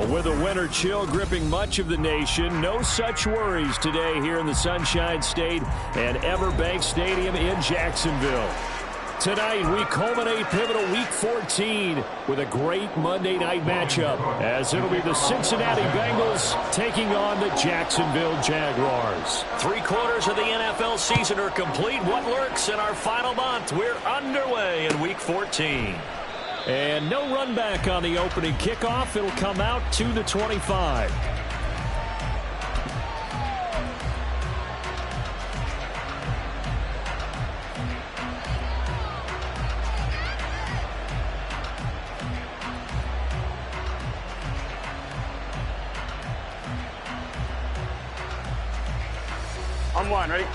With a winter chill gripping much of the nation, no such worries today here in the Sunshine State and Everbank Stadium in Jacksonville. Tonight, we culminate pivotal Week 14 with a great Monday night matchup, as it'll be the Cincinnati Bengals taking on the Jacksonville Jaguars. 3/4 of the NFL season are complete. What lurks in our final month? We're underway in Week 14. And no run back on the opening kickoff. It'll come out to the 25. On one, ready?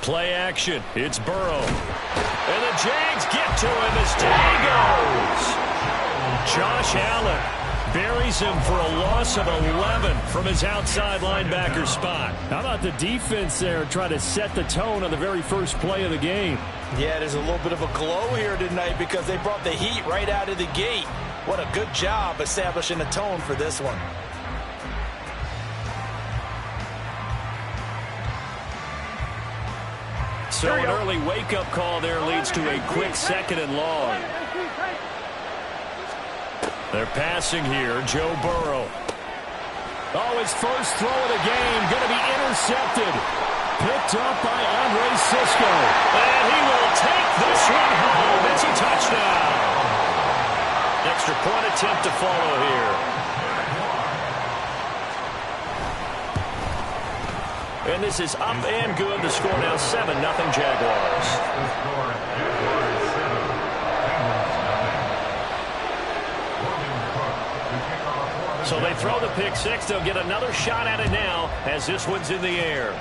Play action. It's Burrow. And the Jags get to him as down goes. Josh Allen buries him for a loss of 11 from his outside linebacker spot. How about the defense there trying to set the tone on the very first play of the game? Yeah, there's a little bit of a glow here tonight because they brought the heat right out of the gate. What a good job establishing a tone for this one. So an early wake-up call there leads to a quick 2nd and long. They're passing here. Joe Burrow. Oh, his first throw of the game going to be intercepted. Picked up by Andre Cisco. And he will take this one home. It's a touchdown. Extra point attempt to follow here. And this is up and good. The score now 7-0 Jaguars. So they throw the pick six. They'll get another shot at it now as this one's in the air.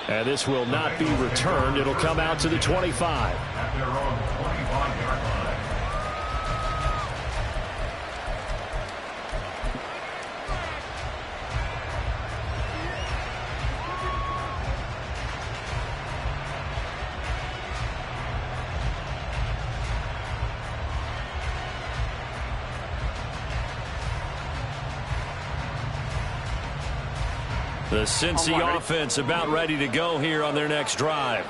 And this will not be returned. It'll come out to the 25. The Cincy offense about ready to go here on their next drive.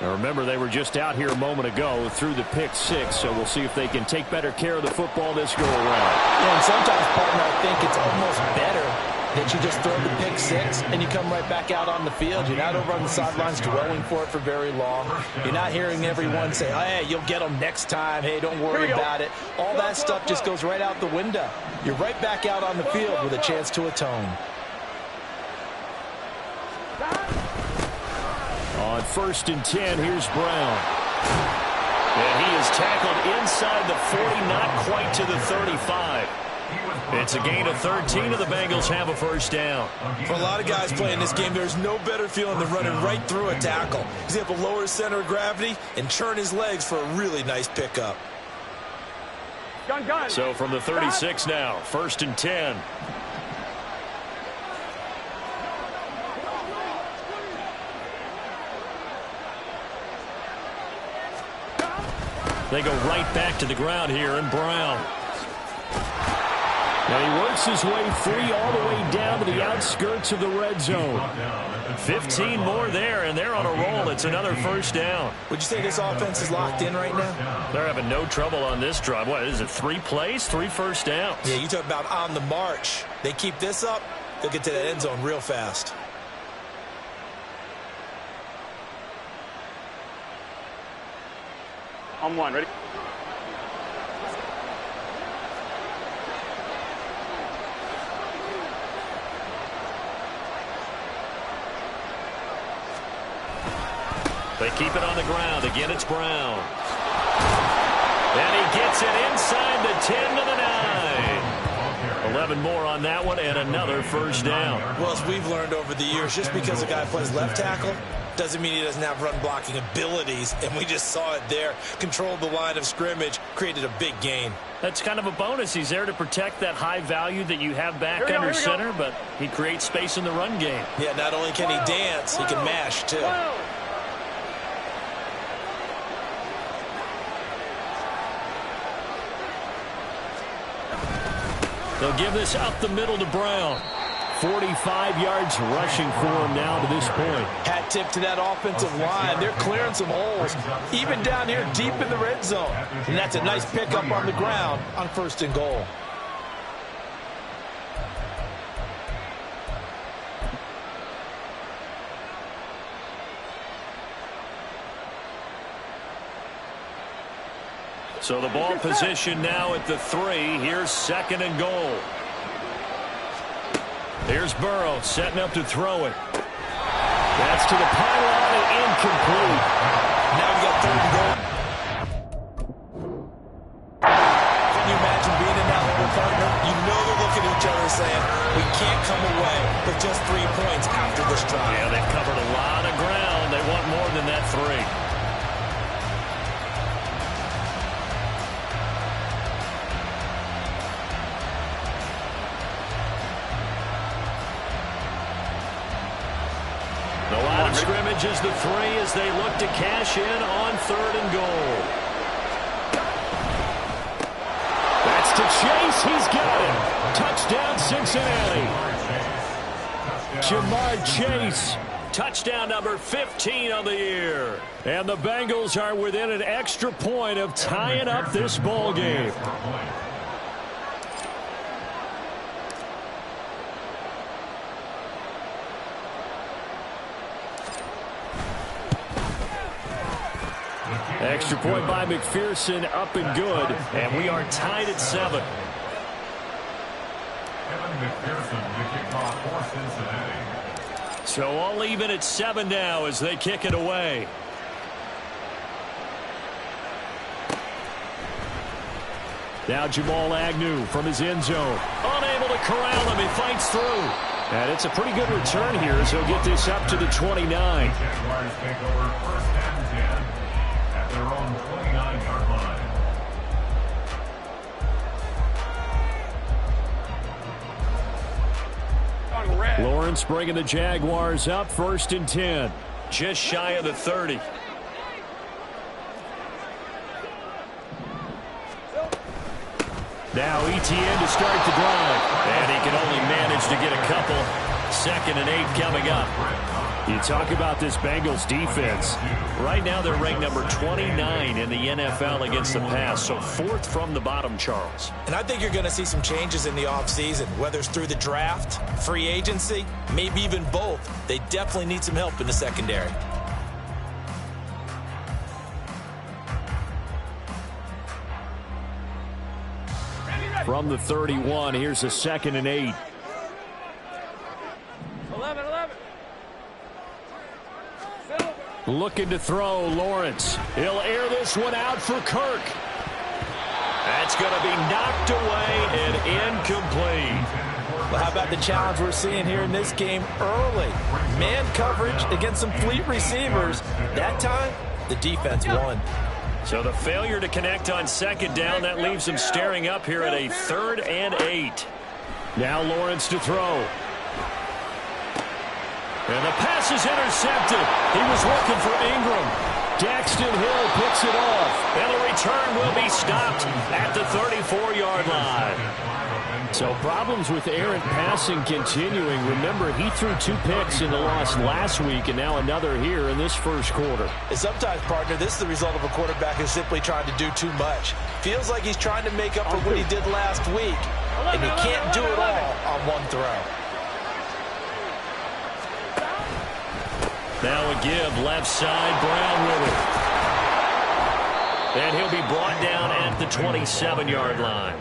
Now remember, they were just out here a moment ago through the pick six, so we'll see if they can take better care of the football this go around. Yeah, and sometimes, partner, I think it's almost better that you just throw the pick six and you come right back out on the field. You're not over on the sidelines dwelling for it for very long. You're not hearing everyone say, hey, you'll get them next time. Hey, don't worry about it. All that stuff just goes right out the window. You're right back out on the field with a chance to atone. On 1st and 10, here's Brown. And he is tackled inside the 40, not quite to the 35. It's a gain of 13, and the Bengals have a first down. For a lot of guys playing this game, there's no better feeling than running right through a tackle. He's able to lower his center of gravity and churn his legs for a really nice pickup. So from the 36 now, 1st and 10. They go right back to the ground here, and Brown. And he works his way free all the way down to the outskirts of the red zone. 15 more there, and they're on a roll. It's another first down. Would you say this offense is locked in right now? They're having no trouble on this drive. What is it, 3 plays, 3 first downs? Yeah, you talk about on the march. They keep this up, they'll get to that end zone real fast. On one, ready? They keep it on the ground. Again, it's Brown. And he gets it inside the 10 to the 9. 11 more on that one, and another first down. Well, as we've learned over the years, just because a guy plays left tackle doesn't mean he doesn't have run-blocking abilities, and we just saw it there. Controlled the line of scrimmage, created a big gain. That's kind of a bonus. He's there to protect that high value that you have back under center, but he creates space in the run game. Yeah, not only can he dance, he can mash, too. They'll give this up the middle to Brown. 45 yards rushing for him now to this point. Hat tip to that offensive line. They're clearing some holes, even down here deep in the red zone. And that's a nice pickup on the ground on 1st and goal. So the ball position now at the 3. Here's 2nd and goal. Here's Burrow setting up to throw it. That's to the pylon and incomplete. Now we got 3rd and goal. Can you imagine being in that hole, partner? You know they're looking at each other saying, we can't come away with just 3 points after this drive. Yeah, they've covered a lot of ground. They want more than that 3. The line of scrimmage is the 3 as they look to cash in on 3rd and goal. That's to Chase. He's got him. Touchdown, Cincinnati. Ja'Marr Chase. Touchdown number 15 on the year. And the Bengals are within an extra point of tying up this ball game. Extra point by McPherson, up and good. And we are tied at 7. So all even at 7 now as they kick it away. Now Jamal Agnew from his end zone. Unable to corral him. He fights through. And it's a pretty good return here as he'll get this up to the 29. Jaguars take over 1st and 10 at their own 29-yard line. Lawrence bringing the Jaguars up 1st and 10. Just shy of the 30. Now ETN to start the drive. And he can only manage to get a couple. 2nd and 8 coming up. You talk about this Bengals defense. Right now they're ranked number 29 in the NFL against the pass. So 4th from the bottom, Charles. And I think you're going to see some changes in the offseason, whether it's through the draft, free agency, maybe even both. They definitely need some help in the secondary. From the 31, here's a 2nd and 8. 11. Looking to throw, Lawrence. He'll air this one out for Kirk. That's going to be knocked away and incomplete. Well, how about the challenge we're seeing here in this game early? Man coverage against some fleet receivers. That time, the defense won. So the failure to connect on 2nd down, that leaves them staring up here at a 3rd and 8. Now Lawrence to throw. And the pass is intercepted. He was looking for Ingram. Daxton Hill picks it off. And the return will be stopped at the 34-yard line. So problems with errant passing continuing. Remember, he threw 2 picks in the loss last week, and now another here in this 1st quarter. And sometimes, partner, this is the result of a quarterback who's simply trying to do too much. Feels like he's trying to make up for what he did last week, and he can't do it all on one throw. Now a give, left side, Brown with it. And he'll be brought down at the 27-yard line.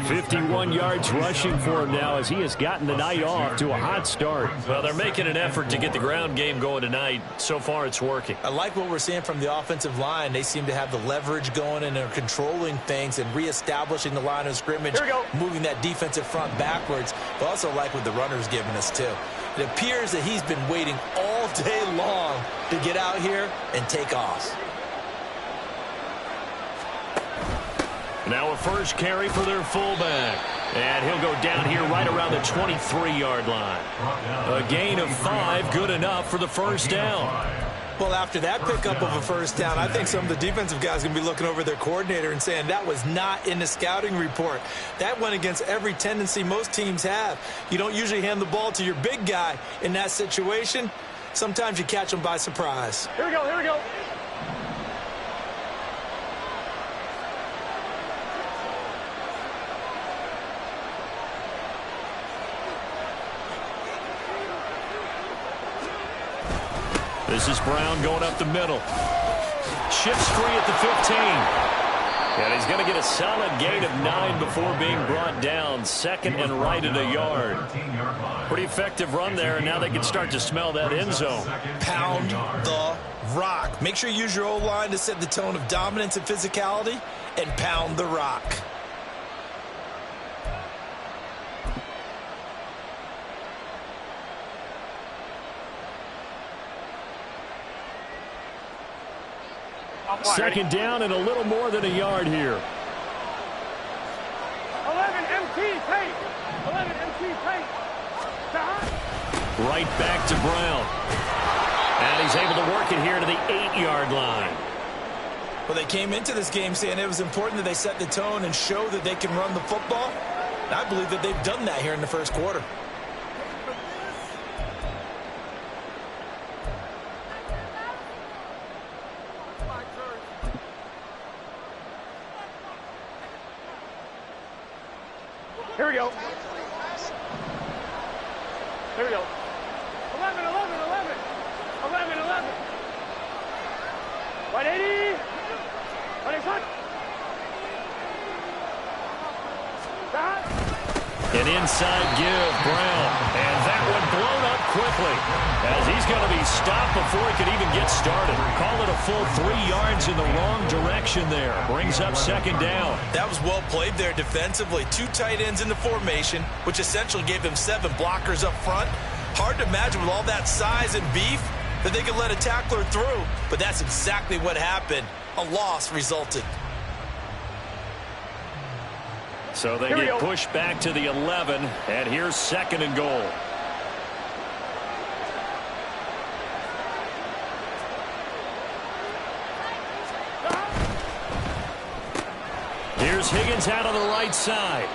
51 yards rushing for him now as he has gotten the night off to a hot start. Well, they're making an effort to get the ground game going tonight. So far, it's working. I like what we're seeing from the offensive line. They seem to have the leverage going, and they're controlling things and reestablishing the line of scrimmage, moving that defensive front backwards. But also like what the runner's giving us, too. It appears that he's been waiting all day long to get out here and take off. Now a first carry for their fullback. And he'll go down here right around the 23-yard line. A gain of 5, good enough for the first down. Well, after that pickup of a first down, I think some of the defensive guys are going to be looking over their coordinator and saying that was not in the scouting report. That went against every tendency most teams have. You don't usually hand the ball to your big guy in that situation. Sometimes you catch them by surprise. Here we go, here we go. This is Brown going up the middle. Shifts free at the 15. And he's going to get a solid gain of 9 before being brought down. Second and right at a yard. Pretty effective run there, and now they can start to smell that end zone. Pound the rock. Make sure you use your O-line to set the tone of dominance and physicality, and pound the rock. Second down and a little more than a yard here. 11 MT paint. 11 MT paint. Right back to Brown. And he's able to work it here to the 8-yard line. Well, they came into this game saying it was important that they set the tone and show that they can run the football. And I believe that they've done that here in the first quarter. Here we go. Here we go. 11, 11, 11. 11, 11. 180. 180. An inside give, Brown. And that one blown up quickly as he's going to be stopped before he could even get started. Call it a full 3 yards in the wrong direction there. Brings up second down. That was well played there defensively. 2 tight ends in the formation, which essentially gave them 7 blockers up front. Hard to imagine with all that size and beef that they could let a tackler through. But that's exactly what happened. A loss resulted. So they get pushed back to the 11, and here's second and goal. Here's Higgins out on the right side.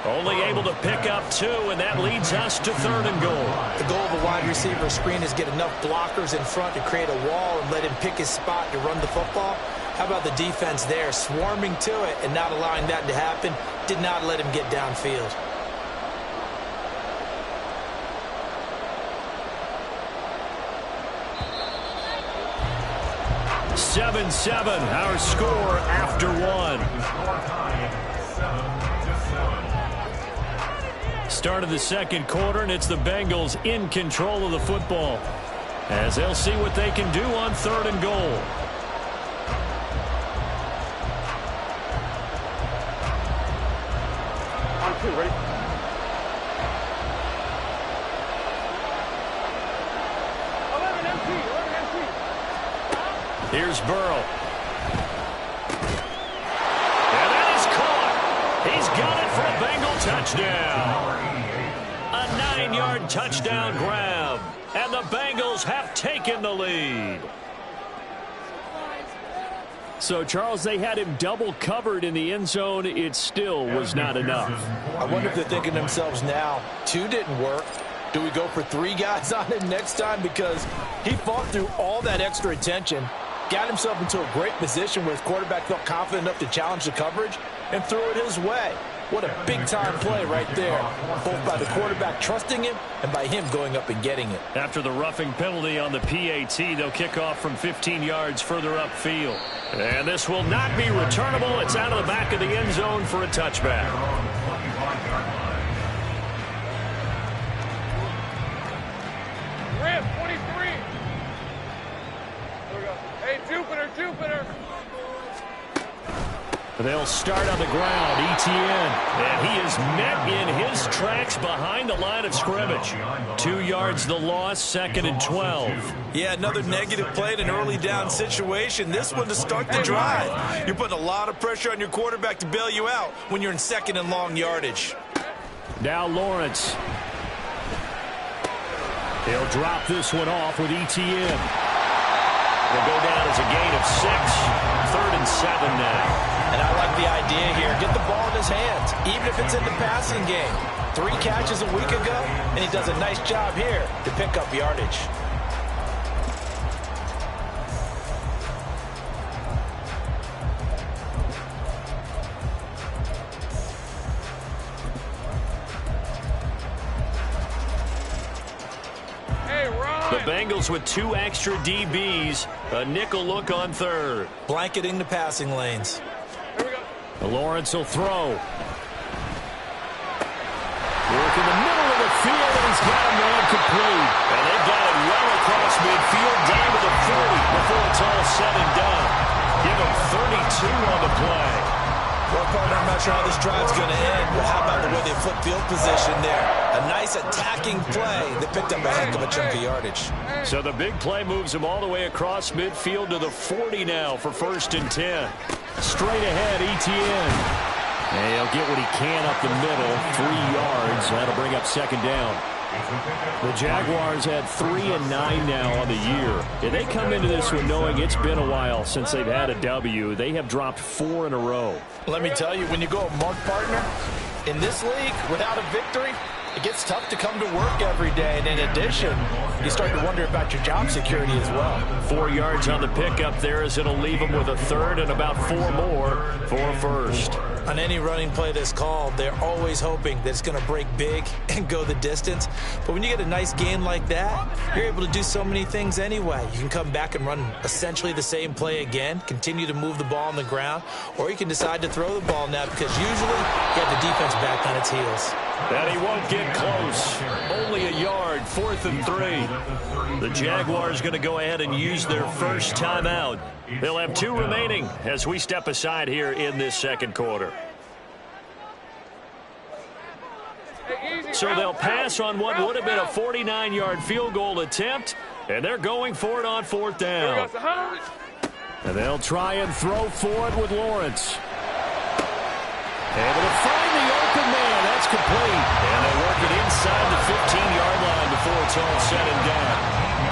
Only able to pick up 2, and that leads us to third and goal. The goal of a wide receiver screen is get enough blockers in front to create a wall and let him pick his spot to run the football. How about the defense there, swarming to it and not allowing that to happen? Did not let him get downfield. Seven, our score after 1. Start of the second quarter, and it's the Bengals in control of the football as they'll see what they can do on third and goal. On 2, ready? Here's Burrow. And that is caught. He's got it for a Bengal touchdown. A 9-yard touchdown grab. And the Bengals have taken the lead. So, Charles, they had him double covered in the end zone. It still was not enough. I wonder if they're thinking to themselves now, 2 didn't work. Do we go for 3 guys on him next time? Because he fought through all that extra attention, got himself into a great position where his quarterback felt confident enough to challenge the coverage and threw it his way. What a big-time play right there, both by the quarterback trusting him and by him going up and getting it. After the roughing penalty on the PAT, they'll kick off from 15 yards further upfield. And this will not be returnable. It's out of the back of the end zone for a touchback. Rip, 23. There we go. Hey, Jupiter. They'll start on the ground. Etienne. And he is met in his tracks behind the line of scrimmage. 2 yards the loss, 2nd and 12. Yeah, another negative play in an early down situation. This one to start the drive. You're putting a lot of pressure on your quarterback to bail you out when you're in 2nd and long yardage. Now Lawrence. He'll drop this one off with Etienne. Will go down as a gain of 6. 3rd and 7 now. And I like the idea here. Get the ball in his hands, even if it's in the passing game. 3 catches a week ago, and he does a nice job here to pick up yardage. The Bengals with 2 extra DBs. A nickel look on 3rd. Blanketing the passing lanes. Lawrence will throw. Work in the middle of the field, and he's got him man complete. And they've got it well across midfield, down to the 40 before it's all said and done. Give him 32 on the play. Well, partner, I'm not sure how this drive's going to end, but how about the way they flip field position there? A nice attacking play that picked up a heck of a chunk of yardage. So the big play moves him all the way across midfield to the 40 now for 1st and 10. Straight ahead, Etienne. And he'll get what he can up the middle, 3 yards. That'll bring up 2nd down. The Jaguars had 3 and 9 now on the year. If they come into this one knowing it's been a while since they've had a W, they have dropped 4 in a row. Let me tell you, when you go a mark partner, in this league, without a victory, it gets tough to come to work every day. And in addition, you start to wonder about your job security as well. 4 yards on the pickup there as it'll leave them with a 3rd and about 4 more for a 1st. On any running play that's called, they're always hoping that it's going to break big and go the distance. But when you get a nice gain like that, you're able to do so many things anyway. You can come back and run essentially the same play again, continue to move the ball on the ground, or you can decide to throw the ball now because usually you have the defense back on its heels. And he won't get close. Only a yard, 4th and 3. The Jaguars going to go ahead and use their first timeout. They'll have 2 remaining as we step aside here in this 2nd quarter. So they'll pass on what would have been a 49-yard field goal attempt, and they're going for it on 4th down. And they'll try and throw for it with Lawrence. Able to find the open man. That's complete. And they work it inside the 15-yard line before it's all said and done.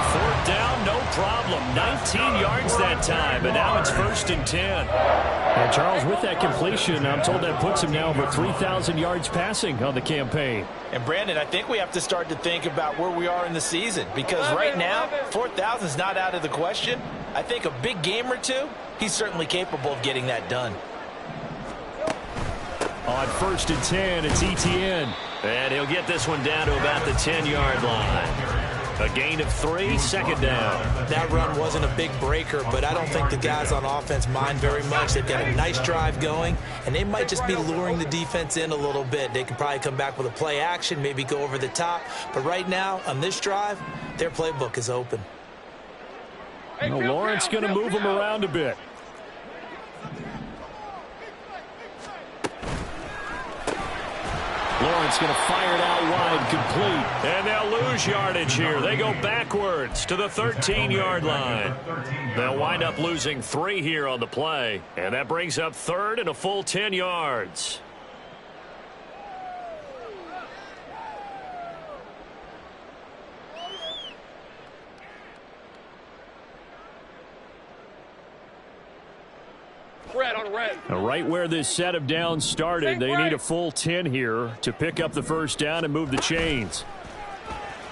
4th down, no problem. 19 yards that time, and now it's 1st and 10. And Charles, with that completion, I'm told that puts him now over 3,000 yards passing on the campaign. And Brandon, I think we have to start to think about where we are in the season because right now, 4,000 is not out of the question. I think a big game or 2, he's certainly capable of getting that done. On 1st and 10, it's Etienne. And he'll get this one down to about the 10-yard line. A gain of 3, 2nd down. That run wasn't a big breaker, but I don't think the guys on offense mind very much. They've got a nice drive going, and they might just be luring the defense in a little bit. They can probably come back with a play action, maybe go over the top. But right now, on this drive, their playbook is open. Lawrence going to move him around a bit. Lawrence going to fire it out wide, complete. And they'll lose yardage here. They go backwards to the 13-yard line. They'll wind up losing 3 here on the play. And that brings up 3rd and a full 10 yards. Right where this set of downs started, they need a full 10 here to pick up the 1st down and move the chains.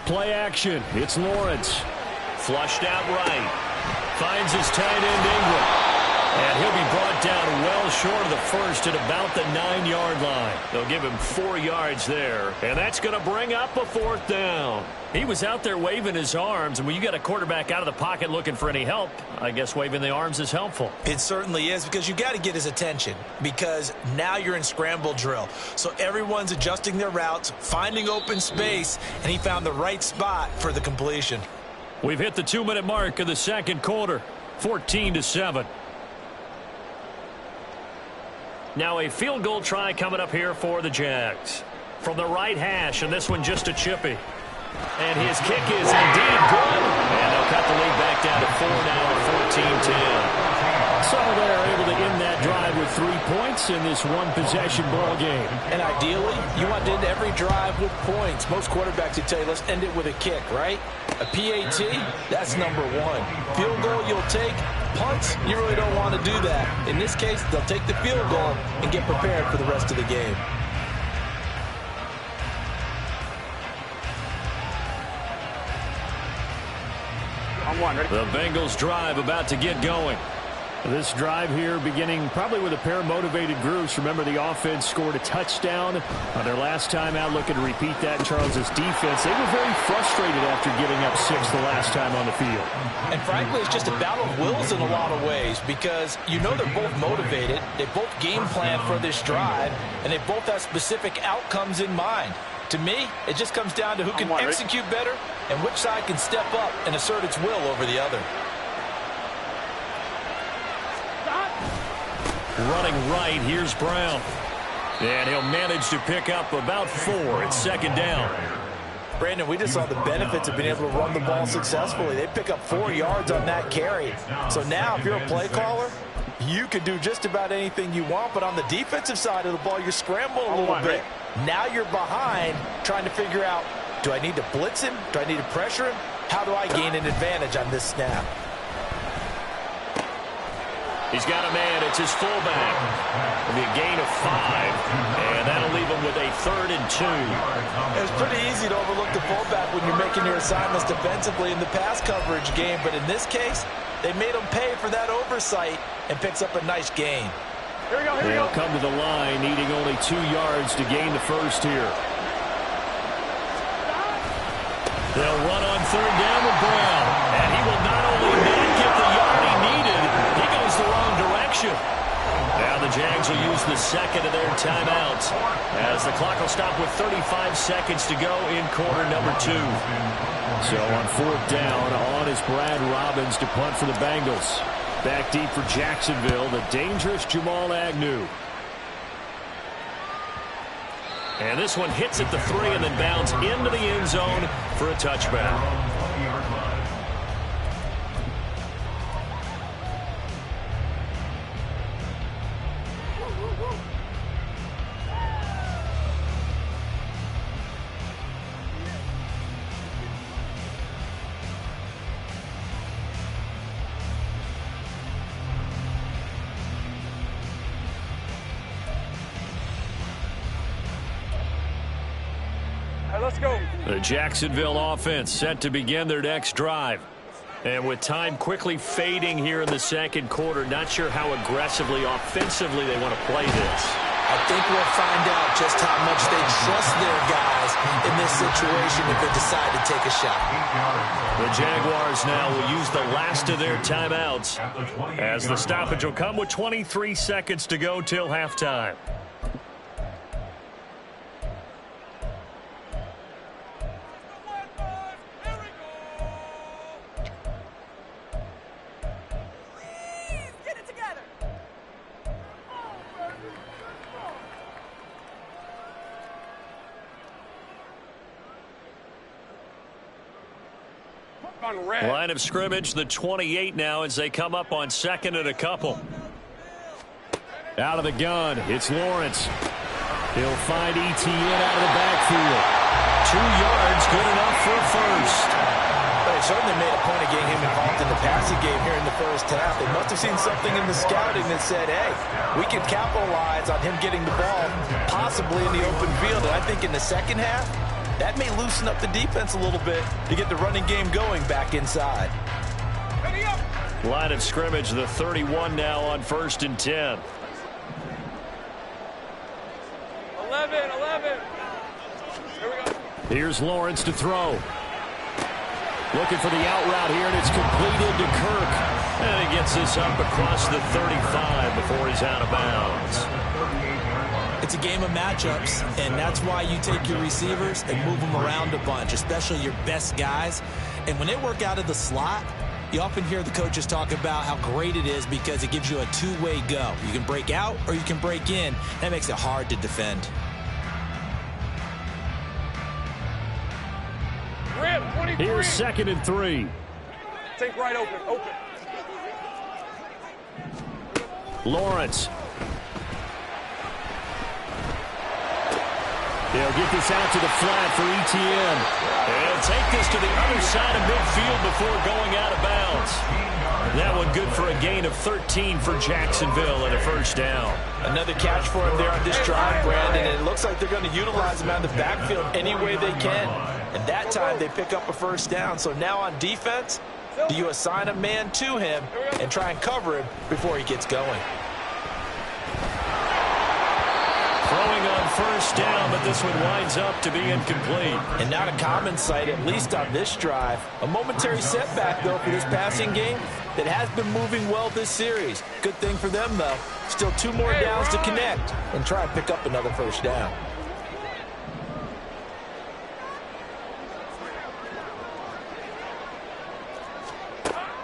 Play action. It's Lawrence. Flushed out right. Finds his tight end Ingram. And he'll be brought down well short of the first at about the 9-yard line. They'll give him 4 yards there. And that's going to bring up a 4th down. He was out there waving his arms, and when you got a quarterback out of the pocket looking for any help, I guess waving the arms is helpful. It certainly is, because you got to get his attention, because now you're in scramble drill. So everyone's adjusting their routes, finding open space, and he found the right spot for the completion. We've hit the 2-minute mark of the second quarter, 14-7. Now a field goal try coming up here for the Jags. From the right hash, and this one just a chippy. And his kick is indeed good. And they'll cut the lead back down to 4 now at 14-10. So they're able to end that drive with 3 points in this one-possession ball game. And ideally, you want to end every drive with points. Most quarterbacks would tell you, let's end it with a kick, right? A PAT, that's number 1. Field goal you'll take. Punts, you really don't want to do that. In this case, they'll take the field goal and get prepared for the rest of the game. The Bengals drive about to get going. This drive here beginning probably with a pair of motivated groups. Remember, the offense scored a touchdown on their last time out. Looking to repeat that in Charles's defense. They were very frustrated after giving up 6 the last time on the field. And frankly, it's just a battle of wills in a lot of ways, because you know they're both motivated. They both game plan for this drive, and they both have specific outcomes in mind. To me, it just comes down to who can execute better and which side can step up and assert its will over the other. Running right, here's Brown. And he'll manage to pick up about 4. It's 2nd down. Brandon, we just saw the benefits of being able to run the ball successfully. They pick up 4 yards on that carry. So now, if you're a play caller, you can do just about anything you want. But on the defensive side of the ball, you're scrambling a little bit. Now you're behind, trying to figure out, do I need to blitz him? Do I need to pressure him? How do I gain an advantage on this snap? He's got a man. It's his fullback. It'll be a gain of 5, and that'll leave him with a 3rd and 2. It's pretty easy to overlook the fullback when you're making your assignments defensively in the pass coverage game, but in this case, they made him pay for that oversight and picks up a nice gain. Here we go, here we They'll go. come to the line, needing only 2 yards to gain the first here. They'll run on 3rd down with Brown, and he will not only not get the yard he needed, he goes the wrong direction. Now the Jags will use the 2nd of their timeouts as the clock will stop with 35 seconds to go in quarter number 2. So on 4th down, on is Brad Robbins to punt for the Bengals. Back deep for Jacksonville, the dangerous Jamal Agnew. And this one hits at the 3 and then bounds into the end zone for a touchback. Let's go. The Jacksonville offense set to begin their next drive. And with time quickly fading here in the second quarter, not sure how aggressively, offensively they want to play this. I think we'll find out just how much they trust their guys in this situation if they decide to take a shot. The Jaguars now will use the last of their timeouts as the stoppage will come with 23 seconds to go till halftime. Line of scrimmage, the 28 now as they come up on 2nd and a couple. Out of the gun, it's Lawrence. He'll find Etienne out of the backfield. 2 yards, good enough for a first. They certainly made a point of getting him involved in the passing game here in the first half. They must have seen something in the scouting that said, hey, we can capitalize on him getting the ball, possibly in the open field. And I think in the second half, that may loosen up the defense a little bit to get the running game going back inside. Ready up. Line of scrimmage, the 31 now on 1st and 10. 11. Here we go. Here's Lawrence to throw. Looking for the out route here, and it's completed to Kirk. And he gets this up across the 35 before he's out of bounds. It's a game of matchups, and that's why you take your receivers and move them around a bunch, especially your best guys. And when they work out of the slot, you often hear the coaches talk about how great it is because it gives you a two-way go. You can break out or you can break in. That makes it hard to defend. Here's 2nd and 3. Take right open. Lawrence. They'll get this out to the flat for Etienne. And take this to the other side of midfield before going out of bounds. That one good for a gain of 13 for Jacksonville and a first down. Another catch for him there on this drive, Brandon, and it looks like they're going to utilize him out of the backfield any way they can. And that time they pick up a first down. So now on defense, do you assign a man to him and try and cover him before he gets going? Throwing on first down, but this one winds up to be incomplete. And not a common sight, at least on this drive. A momentary setback, though, for this passing game that has been moving well this series. Good thing for them, though. Still 2 more downs to connect and try and pick up another first down.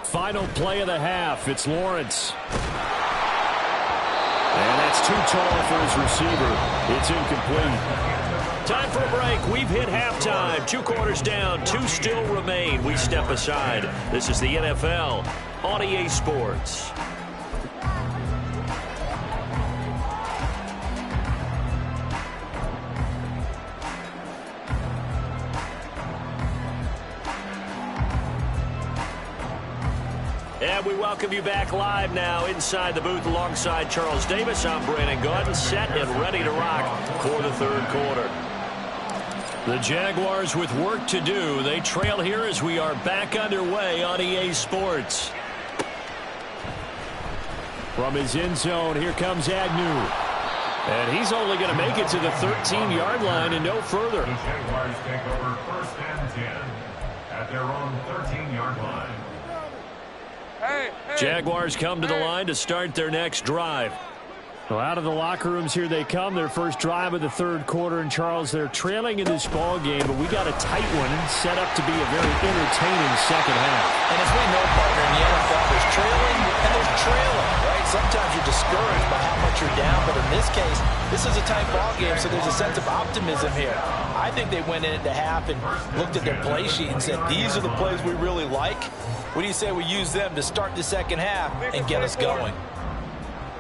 Final play of the half. It's Lawrence. And that's too tall for his receiver. It's incomplete. Time for a break. We've hit halftime. 2 quarters down. 2 still remain. We step aside. This is the NFL on EA Sports. And we welcome you back live now inside the booth alongside Charles Davis. I'm Brandon Gaudin, set and ready to rock for the 3rd quarter. The Jaguars with work to do. They trail here as we are back underway on EA Sports. From his end zone, here comes Agnew. And he's only going to make it to the 13-yard line and no further. The Jaguars take over 1st and 10 at their own 13-yard line. Jaguars come to the line to start their next drive. Well, out of the locker rooms here they come. Their first drive of the 3rd quarter. And, Charles, they're trailing in this ball game, but we got a tight one set up to be a very entertaining second half. And as we know, partner, in the NFL, there's trailing and there's trailing, right? Sometimes you're discouraged by how much you're down, but in this case, this is a tight ball game, so there's a sense of optimism here. I think they went into half and looked at their play sheet and said, these are the plays we really like. What do you say we use them to start the second half and get us going?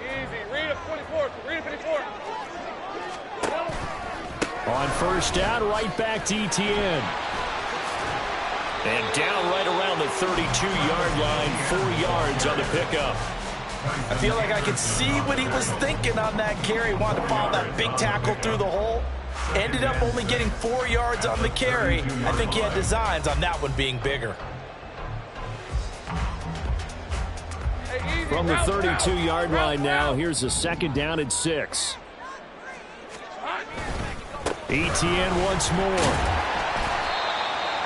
Easy. Read up 24. Read up 24. On first down, right back to Etienne. And down right around the 32-yard line, 4 yards on the pickup. I feel like I could see what he was thinking on that carry. Wanted to follow that big tackle through the hole. Ended up only getting 4 yards on the carry. I think he had designs on that one being bigger. From the 32-yard line now, here's a 2nd down and 6. Etienne once more.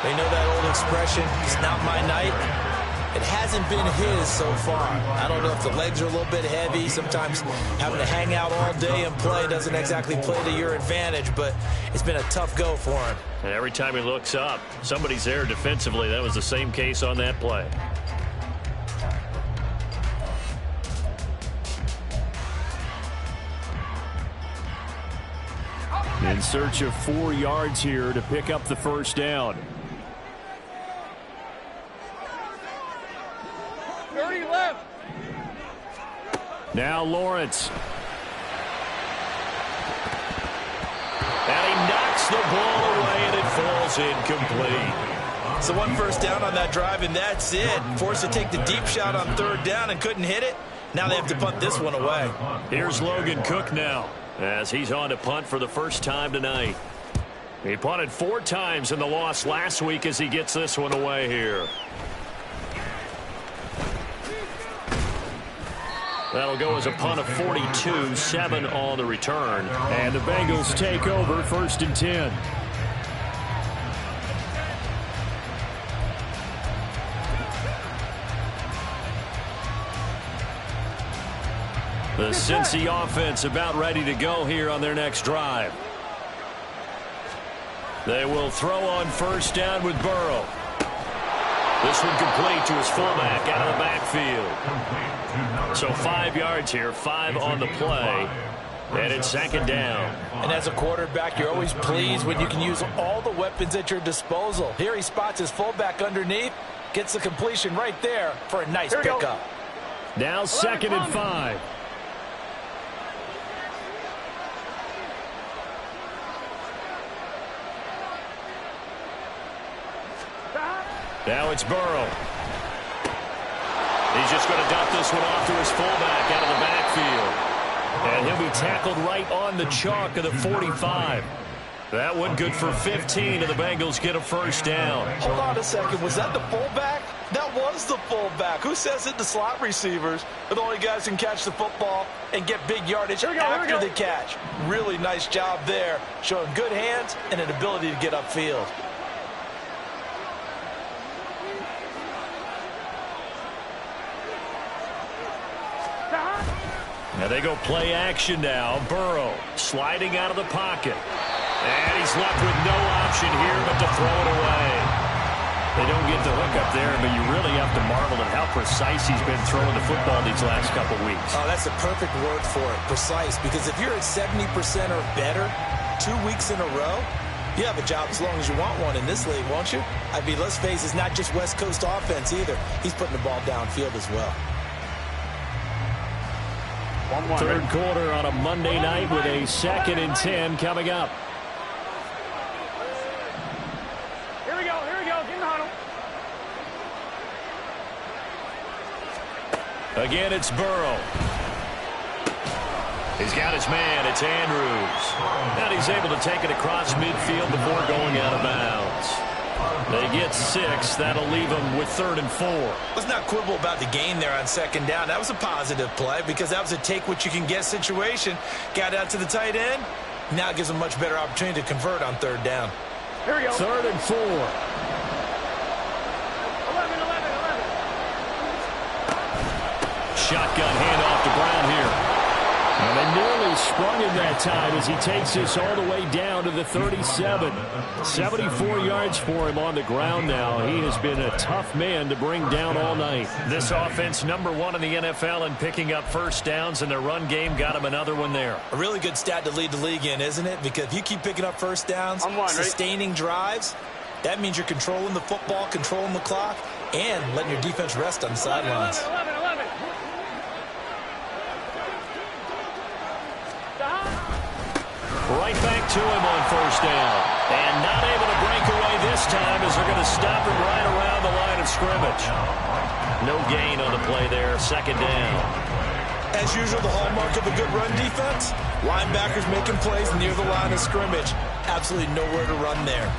They know that old expression, it's not my night. It hasn't been his so far. I don't know if the legs are a little bit heavy. Sometimes having to hang out all day and play doesn't exactly play to your advantage, but it's been a tough go for him. And every time he looks up, somebody's there defensively. That was the same case on that play. In search of 4 yards here to pick up the first down. 30 left. Now Lawrence. And he knocks the ball away, and it falls incomplete. So 1 first down on that drive, and that's it. Forced to take the deep shot on 3rd down and couldn't hit it. Now they have to punt this one away. Here's Logan Cook now, as he's on to punt for the first time tonight. He punted 4 times in the loss last week as he gets this one away here. That'll go as a punt of 42, 7 on the return. And the Bengals take over 1st and 10. The Cincy offense about ready to go here on their next drive. They will throw on 1st down with Burrow. This one complete to his fullback out of the backfield. So 5 yards here, 5 on the play. And it's 2nd down. And as a quarterback, you're always pleased when you can use all the weapons at your disposal. Here he spots his fullback underneath, gets the completion right there for a nice pickup. Now 2nd and 5. Now it's Burrow. He's just going to dump this one off to his fullback out of the backfield. And he'll be tackled right on the chalk of the 45. That one good for 15, and the Bengals get a 1st down. Hold on a second. Was that the fullback? That was the fullback. Who says it? The slot receivers are the only guys who can catch the football and get big yardage after the catch. Really nice job there, showing good hands and an ability to get upfield. Now they go play action now. Burrow sliding out of the pocket. And he's left with no option here but to throw it away. They don't get the hook up there, but you really have to marvel at how precise he's been throwing the football these last couple weeks. Oh, that's a perfect word for it, precise. Because if you're at 70% or better 2 weeks in a row, you have a job as long as you want one in this league, won't you? I mean, let's face it, it's not just West Coast offense either. He's putting the ball downfield as well. 3rd quarter on a Monday night with a 2nd and 10 coming up. Here we go, get in the huddle. Again, it's Burrow. He's got his man. It's Andrews. And he's able to take it across midfield before going out of bounds. They get 6. That'll leave them with 3rd and 4. Let's not quibble about the gain there on 2nd down. That was a positive play because that was a take-what-you-can-get situation. Got out to the tight end. Now it gives them a much better opportunity to convert on 3rd down. Here we go. 3rd and 4. 11. Shotgun handoff to Brown here. And they nearly sprung him that time as he takes this all the way down to the 37. 74 yards for him on the ground now. He has been a tough man to bring down all night. This offense #1 in the NFL in picking up 1st downs, and their run game got him another one there. A really good stat to lead the league in, isn't it? Because if you keep picking up 1st downs, sustaining drives, that means you're controlling the football, controlling the clock, and letting your defense rest on the sidelines. 11. Right back to him on 1st down. And not able to break away this time as they're going to stop him right around the line of scrimmage. No gain on the play there. 2nd down. As usual, the hallmark of a good run defense, linebackers making plays near the line of scrimmage. Absolutely nowhere to run there.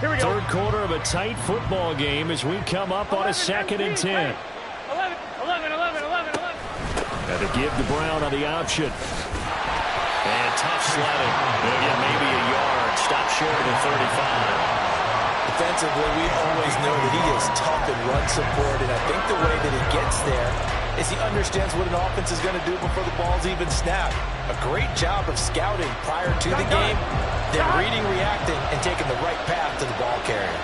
Here we go. 3rd quarter of a tight football game as we come up on a 2nd and 10. 11. And to give to Brown on the option. And tough sledding. They'll get maybe a yard. Stop short of the 35. Defensively, we always know that he is tough in run support, and I think the way that he gets there is he understands what an offense is going to do before the ball's even snapped. A great job of scouting prior to the game, then reading, reacting, and taking the right path to the ball carrier.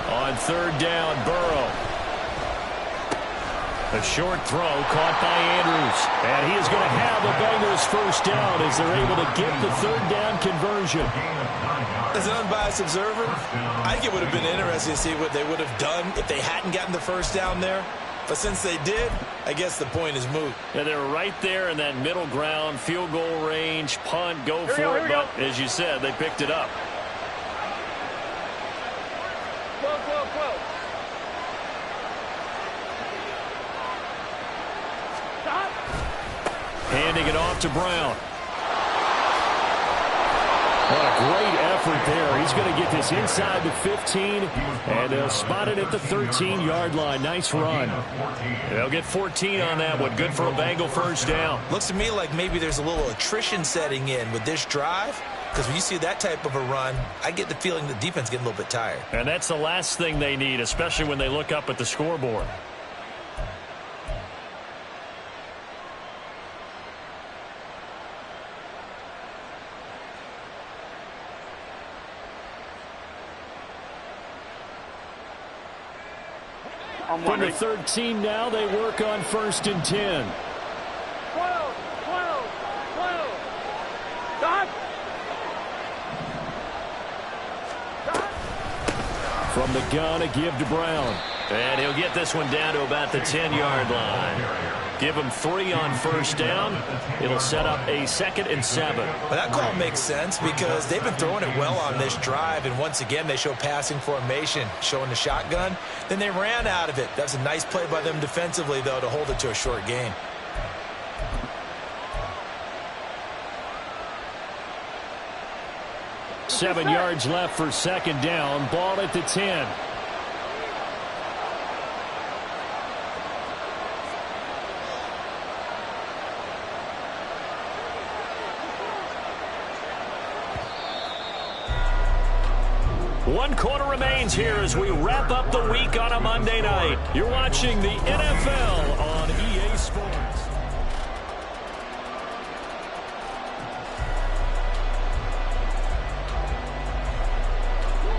On 3rd down, Burrow. A short throw caught by Andrews. And he is going to have the Bengals 1st down as they're able to get the 3rd down conversion. As an unbiased observer, I think it would have been interesting to see what they would have done if they hadn't gotten the 1st down there. But since they did, I guess the point is moot. Yeah, they were right there in that middle ground, field goal range, punt, go for it. But as you said, they picked it up. 12. Handing it off to Brown. What a great effort there. He's going to get this inside the 15, and they'll spot it at the 13-yard line. Nice run. They'll get 14 on that one. Good for a Bengal first down. Looks to me like maybe there's a little attrition setting in with this drive, because when you see that type of a run, I get the feeling the defense getting a little bit tired. And that's the last thing they need, especially when they look up at the scoreboard. From the 13 now, they work on 1st and 10. 12. Stop. From the gun, a give to Brown. And he'll get this one down to about the 10-yard line. Give him 3 on first down. It'll set up a 2nd and 7. Well, that call makes sense because they've been throwing it well on this drive, and once again they show passing formation, showing the shotgun. Then they ran out of it. That's a nice play by them defensively, though, to hold it to a short gain. Seven yards left for 2nd down. Ball at the 10. One quarter remains here as we wrap up the week on a Monday night. You're watching the NFL on EA Sports.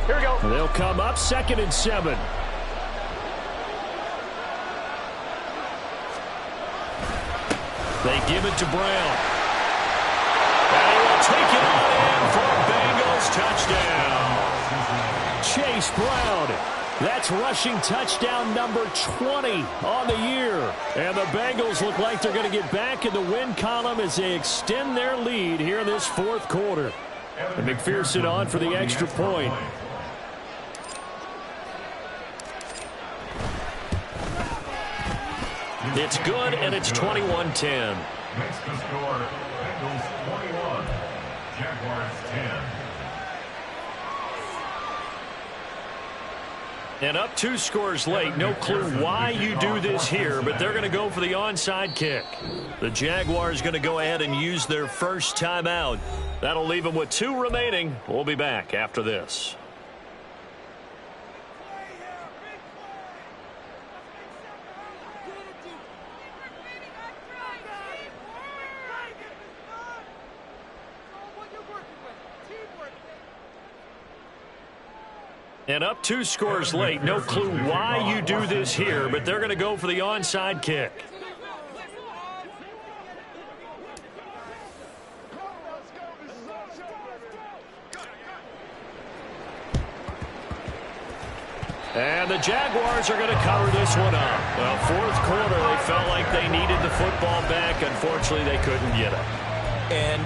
Here we go. They'll come up 2nd and 7. They give it to Brown. And he will take it on in for a Bengals touchdown. Chase Brown. That's rushing touchdown number 20 on the year. And the Bengals look like they're going to get back in the win column as they extend their lead here in this 4th quarter. And McPherson on for the extra point. It's good, and it's 21-10. Makes the score Bengals 21, Jaguars 10. And up 2 scores late. No clue why you do this here, but they're going to go for the onside kick. The Jaguars going to go ahead and use their first timeout. That'll leave them with 2 remaining. We'll be back after this. And up 2 scores late. No clue why you do this here, but they're going to go for the onside kick. And the Jaguars are going to cover this one up. Well, 4th quarter, they felt like they needed the football back. Unfortunately, they couldn't get it. And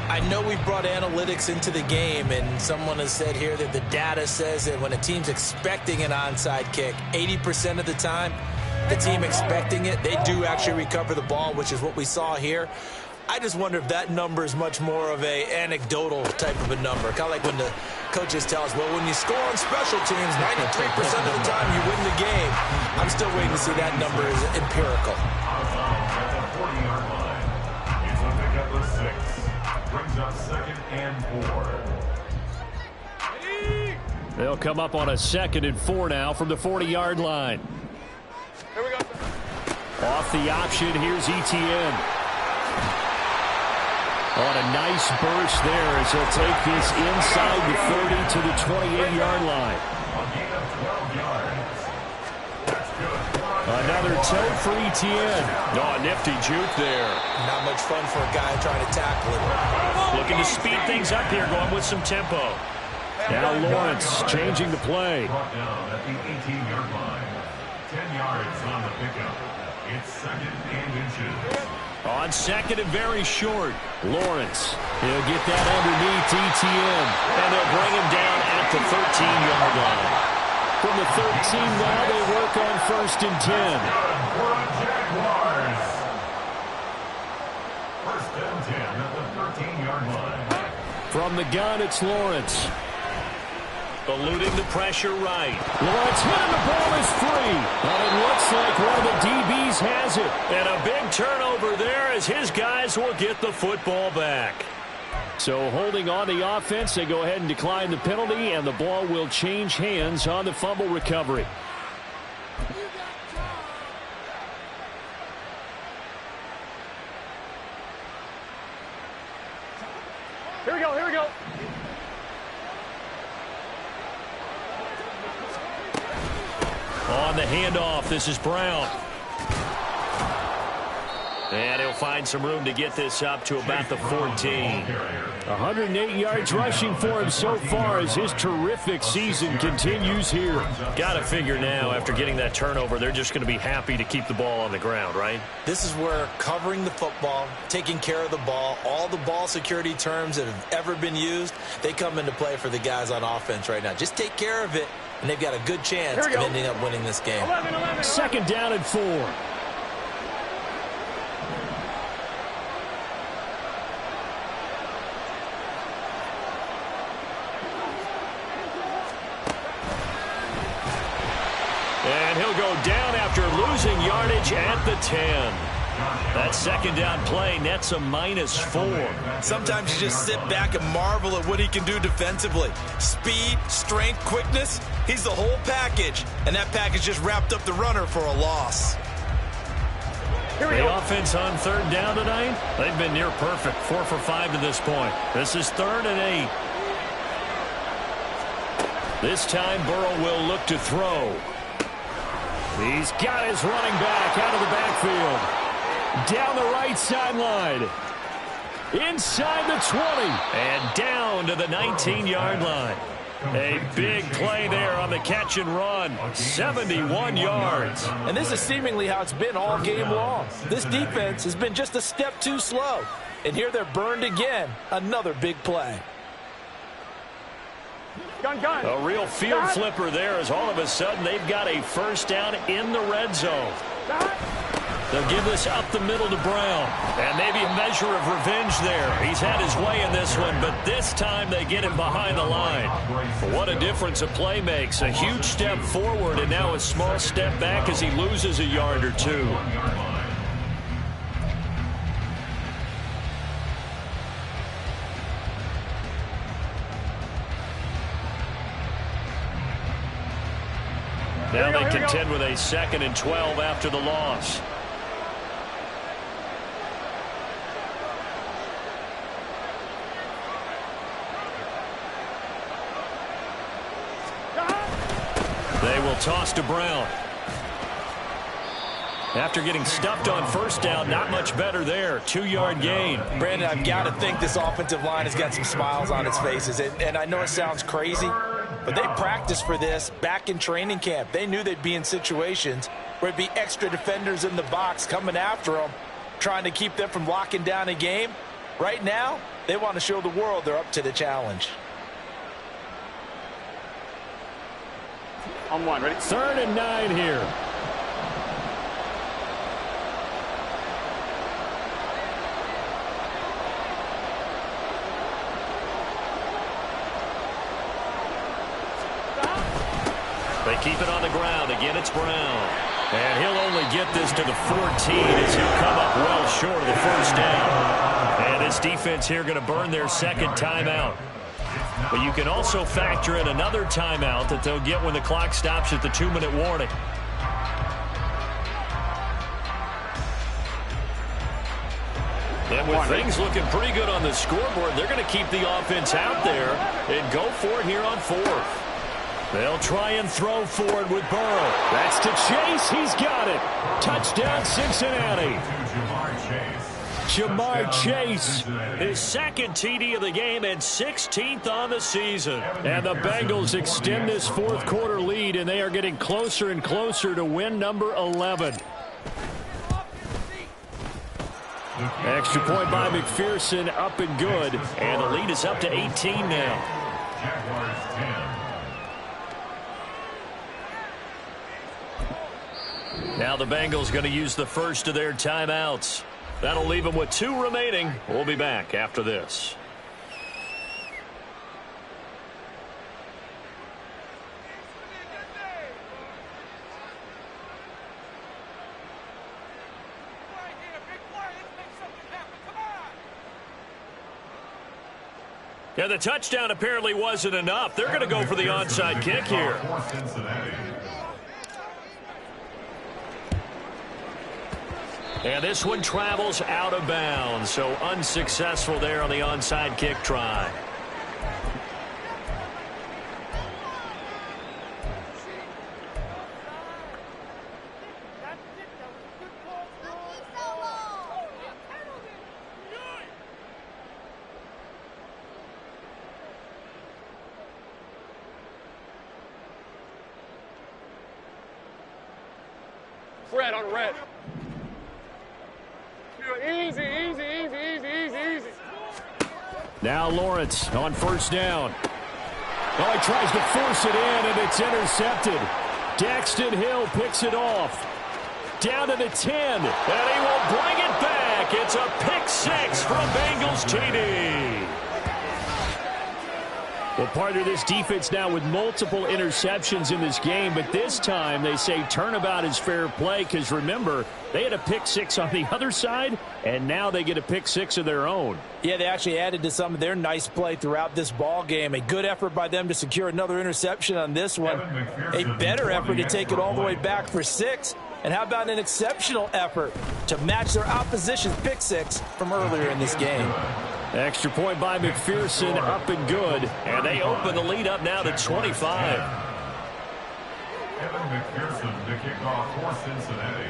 I know we've brought analytics into the game, and someone has said here that the data says that when a team's expecting an onside kick, 80% of the time, the team expecting it, they do actually recover the ball, which is what we saw here. I just wonder if that number is much more of a anecdotal type of a number. Kind of like when the coaches tell us, well, when you score on special teams, 93% of the time you win the game. I'm still waiting to see that number is empirical. At the 40-yard line, it's a pickup of 6. Brings up 2nd and 4. They'll come up on a 2nd and 4 now from the 40-yard line. Here we go. Off the option, here's Etienne. On a nice burst there as he'll take this inside the 30 to the 28-yard line. Another tote for Etienne. Oh, nifty juke there. Not much fun for a guy trying to tackle him. Looking to speed things up here, going with some tempo. Now Lawrence changing the play. Brought down at the 18-yard line. 10 yards on the pickup. It's 2nd and inches. On 2nd and very short. Lawrence. He'll get that underneath Etienne. And they'll bring him down at the 13-yard line. From the 13 now, they work on 1st and 10. From the gun, it's Lawrence. Eluding the pressure right. Lawrence hit and the ball is free. And it looks like one of the DBs has it. And a big turnover there as his guys will get the football back. So holding on the offense, they go ahead and decline the penalty, and the ball will change hands on the fumble recovery. Here we go, here we go. On the handoff, this is Brown. And he'll find some room to get this up to about the 14. 108 yards rushing for him so far as his terrific season continues here. Got to figure now, after getting that turnover, they're just going to be happy to keep the ball on the ground, right? This is where covering the football, taking care of the ball, all the ball security terms that have ever been used, they come into play for the guys on offense right now. Just take care of it, and they've got a good chance of ending up winning this game. 11. Second down and 4. And he'll go down after losing yardage at the 10. That second down play nets a -4. Sometimes you just sit back and marvel at what he can do defensively. Speed, strength, quickness, he's the whole package. And that package just wrapped up the runner for a loss. Here we The go. offense on third down tonight, they've been near perfect, 4 for 5 to this point. This is 3rd and 8. This time Burrow will look to throw. He's got his running back out of the backfield. Down the right sideline. Inside the 20. And down to the 19-yard line. A big play there on the catch and run. 71 yards. And this is seemingly how it's been all game long. This defense has been just a step too slow. And here they're burned again. Another big play. Gun. A real field flipper there as all of a sudden they've got a first down in the red zone. They'll give this up the middle to Brown. And maybe a measure of revenge there. He's had his way in this one, but this time they get him behind the line. What a difference a play makes. A huge step forward and now a small step back as he loses a yard or two. Now they contend with a 2nd and 12 after the loss. They will toss to Brown. After getting stuffed on first down, not much better there. 2-yard gain. Brandon, I've got to think this offensive line has got some smiles on its faces. And I know it sounds crazy, but they practiced for this back in training camp. They knew they'd be in situations where it'd be extra defenders in the box coming after them, trying to keep them from locking down a game. Right now, they want to show the world they're up to the challenge. On 1, ready? 3rd and 9 here. They keep it on the ground. Again, it's Brown. And he'll only get this to the 14 as he'll come up well short of the first down. And this defense here going to burn their second timeout. But you can also factor in another timeout that they'll get when the clock stops at the 2-minute warning. And with things looking pretty good on the scoreboard, they're going to keep the offense out there and go for it here on 4th. They'll try and throw forward with Burrow. That's to Chase. He's got it. Touchdown, Cincinnati. Jamar Chase. His 2nd TD of the game and 16th on the season. And the Bengals extend this 4th quarter lead, and they are getting closer and closer to win number 11. Extra point by McPherson, up and good. And the lead is up to 18 now. Jaguars 10. Now the Bengals going to use the first of their timeouts. That'll leave them with 2 remaining. We'll be back after this. Yeah, the touchdown apparently wasn't enough. They're going to go for the onside kick here. And this one travels out of bounds, so unsuccessful there on the onside kick try. Red on red. Easy, easy, easy, easy, easy, easy. Now Lawrence on first down. Oh, he tries to force it in, and it's intercepted. Daxton Hill picks it off. Down to the 10. And he will bring it back. It's a pick six from Bengals TD. Well, part of this defense now with multiple interceptions in this game, but this time they say turnabout is fair play because, remember, they had a pick six on the other side, and now they get a pick six of their own. Yeah, they actually added to some of their nice play throughout this ball game. A good effort by them to secure another interception on this one. A better effort to take it all the way back for 6. And how about an exceptional effort to match their opposition's pick six from earlier in this game? Extra point by McPherson, up and good. And they open the lead up now to 25. Evan McPherson to kick off for Cincinnati.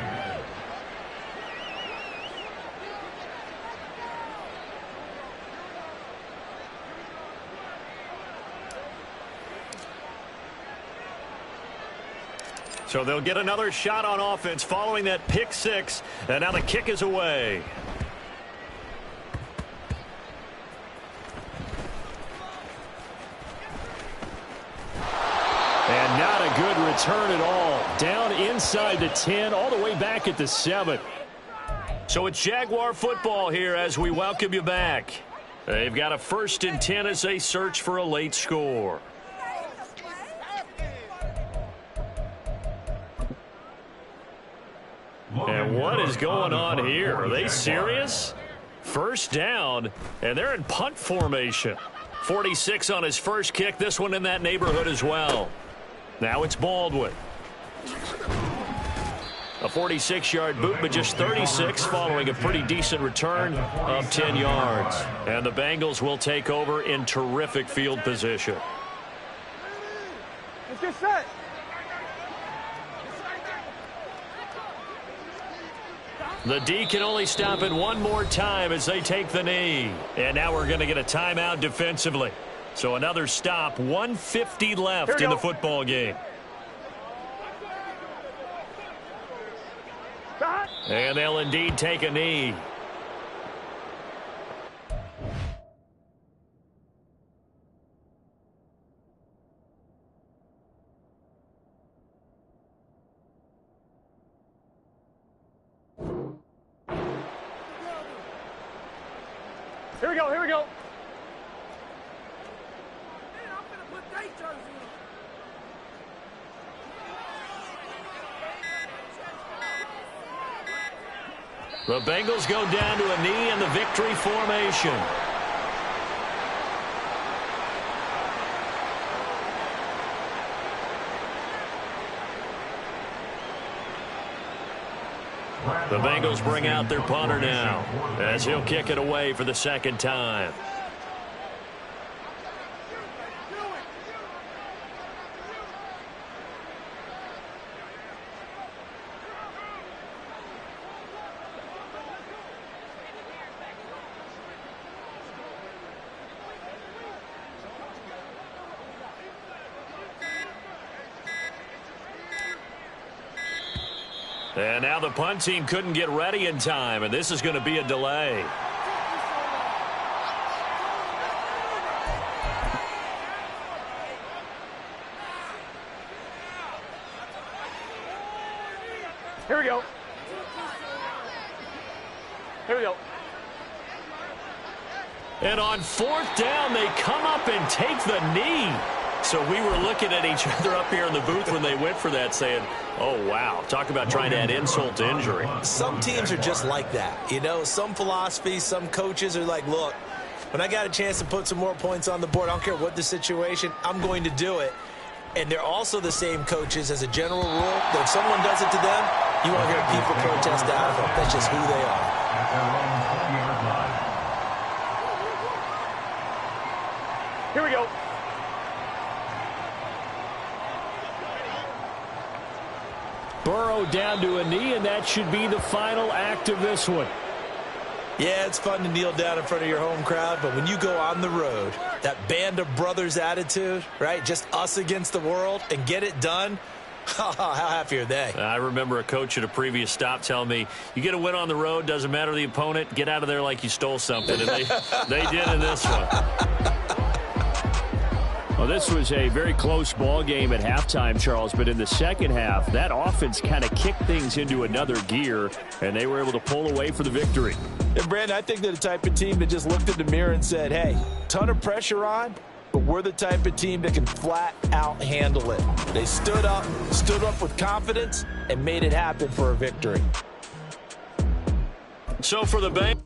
So they'll get another shot on offense following that pick six. And now the kick is away. And not a good return at all. Down inside the 10, all the way back at the 7. So it's Jaguar football here as we welcome you back. They've got a 1st and 10 as they search for a late score. And what is going on here? Are they serious? First down, and they're in punt formation. 46 on his first kick, this one in that neighborhood as well. Now it's Baldwin. A 46-yard boot, but just 36 following a pretty decent return of 10 yards. And the Bengals will take over in terrific field position. Let's get set. The D can only stop it one more time as they take the knee. And now we're going to get a timeout defensively. So another stop, 1:50 left in the football game. And they'll indeed take a knee. Here we go, here we go. The Bengals go down to a knee in the victory formation. The Bengals bring out their punter now as he'll kick it away for the second time. And now the punt team couldn't get ready in time, and this is going to be a delay. Here we go. Here we go. And on 4th down, they come up and take the knee. So we were looking at each other up here in the booth when they went for that saying, oh, wow, talk about trying to add insult to injury. Some teams are just like that. You know, some philosophies, some coaches are like, look, when I got a chance to put some more points on the board, I don't care what the situation, I'm going to do it. And they're also the same coaches as a general rule that if someone does it to them, you won't hear people protest out of them. That's just who they are. At their own 20-yard line. Here we go. Burrow down to a knee, and that should be the final act of this one. Yeah, it's fun to kneel down in front of your home crowd, but when you go on the road, that band of brothers attitude, right, just us against the world, and get it done, how happy are they? I remember a coach at a previous stop telling me, you get a win on the road, doesn't matter the opponent, get out of there like you stole something. And they did in this one. Well, this was a very close ball game at halftime, Charles, but in the second half, that offense kind of kicked things into another gear, and they were able to pull away for the victory. And, Brandon, I think they're the type of team that just looked in the mirror and said, hey, ton of pressure on, but we're the type of team that can flat out handle it. They stood up with confidence, and made it happen for a victory. So for the Bengals.